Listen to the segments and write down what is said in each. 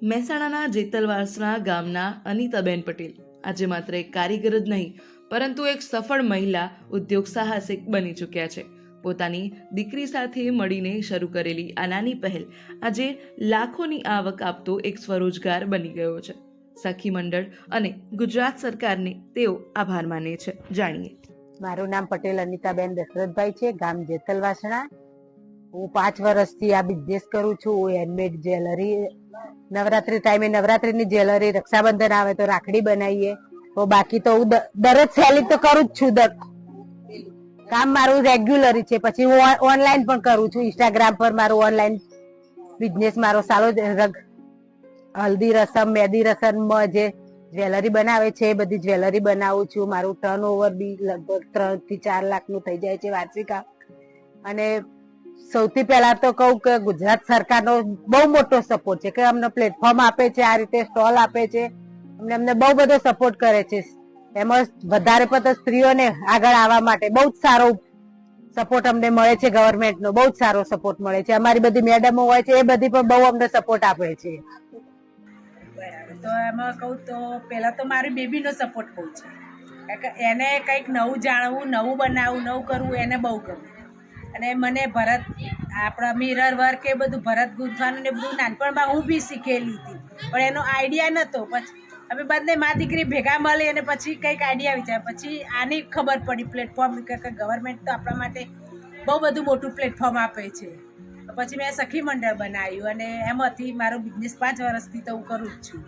મહેસાણાના જેતલવાસણા ગામના અનિતાબેન પટેલ આજે માત્ર એક કારીગર જ નહીં પરંતુ એક સફળ મહિલા ઉદ્યોગ સાહસિક બની ચૂક્યા છે. પોતાની દીકરી સાથે મળીને શરૂ કરેલી આ નાની પહેલ આજે લાખોની આવક આપતો એક સ્વરોજગાર બની ગયો છે. સખી મંડળ અને ગુજરાત સરકારને તેઓ આભાર માને છે. જાણીએ. મારું નામ પટેલ અનિતાબેન દશરથભાઈ છે, ગામ જેતલવાસણા. હું 5 વર્ષથી આ બિઝનેસ કરું છું. હું હેન્ડમેડ જ્વેલરી, નવરાત્રી ટાઈમે નવરાત્રીની જ્વેલરી, રક્ષાબંધન આવે તો રાખડી બનાવીએ. તો બાકી તો હું દરરોજ સેલિંગ તો કરું જ છું. કામ મારું રેગ્યુલર છે. પછી હું ઓનલાઈન પણ કરું છું. ઇન્સ્ટાગ્રામ પર મારું ઓનલાઈન બિઝનેસ મારો સારો. હલ્દી રસમ, મહેંદી રસમમાં જે જ્વેલરી બનાવે છે એ બધી જ્વેલરી બનાવું છું. મારું ટર્નઓવર બી લગભગ 3 થી 4 લાખનું થઈ જાય છે વાર્ષિક. અને સૌથી પહેલા તો કહું કે ગુજરાત સરકારનો બહુ મોટો સપોર્ટ છે કે અમને પ્લેટફોર્મ આપે છે, આ રીતે સ્ટોલ આપે છે, અમને બહુ બધો સપોર્ટ કરે છે. એમાં વધારે પડતા સ્ત્રીઓને આગળ આવવા માટે બહુ જ સારો સપોર્ટ અમને મળે છે. ગવર્મેન્ટનો બહુ જ સારો સપોર્ટ મળે છે. અમારી બધી મેડમો હોય છે એ બધી પણ બહુ અમને સપોર્ટ આપે છે. તો એમાં કહું તો પહેલાં તો મારી બેબીનો સપોર્ટ બહુ છે, કારણ કે એને કંઈક નવું જાણવું, નવું બનાવવું, નવું કરવું એને બહુ ગમે. અને મને ભરત, આપણા મિરર વર્ક, એ બધું ભરત ગૂંથવાનું ને બધું નાનપણમાં હું બી શીખેલી હતી, પણ એનો આઈડિયા નહોતો. પછી અમે બંને મા દીકરી ભેગા મળી અને પછી કંઈક આઈડિયા વિચાર, પછી આની ખબર પડી પ્લેટફોર્મ કે ગવર્મેન્ટ તો આપણા માટે બહુ બધું મોટું પ્લેટફોર્મ આપે છે. પછી મેં સખી મંડળ બનાવ્યું અને એમાંથી મારો બિઝનેસ 5 વર્ષથી તો હું કરું જ છું.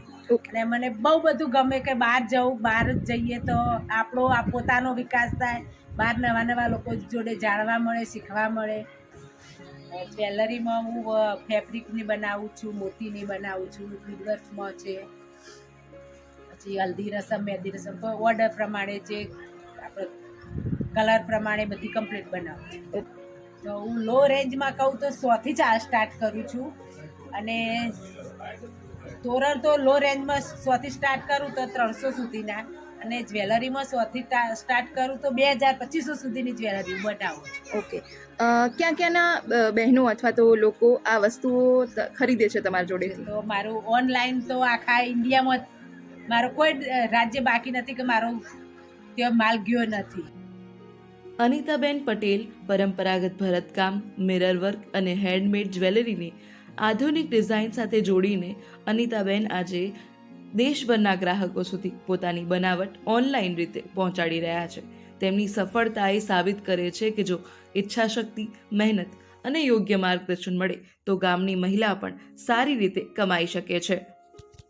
અને મને બહુ બધું ગમે કે બહાર જવું, બહાર જઈએ તો આપણો આ પોતાનો વિકાસ થાય, બહાર નવા નવા લોકો જોડે જાણવા મળે, શીખવા મળે. જ્વેલરીમાં હું ફેબ્રિકની બનાવું છું, મોતીની બનાવું છું, બીડવર્કમાં છે, પછી હલ્દી રસમ, મહેંદી રસમ તો ઓર્ડર પ્રમાણે જે આપણે કલર પ્રમાણે બધી કમ્પ્લીટ બનાવું છું. તો હું લો રેન્જમાં કહું તો 100 થી સ્ટાર્ટ કરું છું. અને તોરણ તો લો રેન્જમાં 100 થી સ્ટાર્ટ કરું તો 300 સુધીના, અને જ્વેલરીમાં 100 થી સ્ટાર્ટ કરું તો 2000-2500 સુધીની જ્વેલરી બનાવું છું. ઓકે, ક્યાં ક્યાંના બહેનો અથવા તો લોકો આ વસ્તુઓ ખરીદે છે તમારા જોડેથી? તો મારું ઓનલાઈન તો આખા ઇન્ડિયામાં મારો કોઈ રાજ્ય બાકી નથી કે મારો ત્યાં માલ ગયો નથી. અનિતાબેન પટેલ પરંપરાગત ભરતકામ, મિરર વર્ક અને હેન્ડમેડ જ્વેલરીને આધુનિક ડિઝાઇન સાથે જોડીને અનિતાબેન આજે દેશભરના ગ્રાહકો સુધી પોતાની બનાવટ ઓનલાઈન રીતે પહોંચાડી રહ્યા છે. તેમની સફળતા એ સાબિત કરે છે કે જો ઈચ્છાશક્તિ, મહેનત અને યોગ્ય માર્ગદર્શન મળે તો ગામની મહિલા પણ સારી રીતે કમાઈ શકે છે.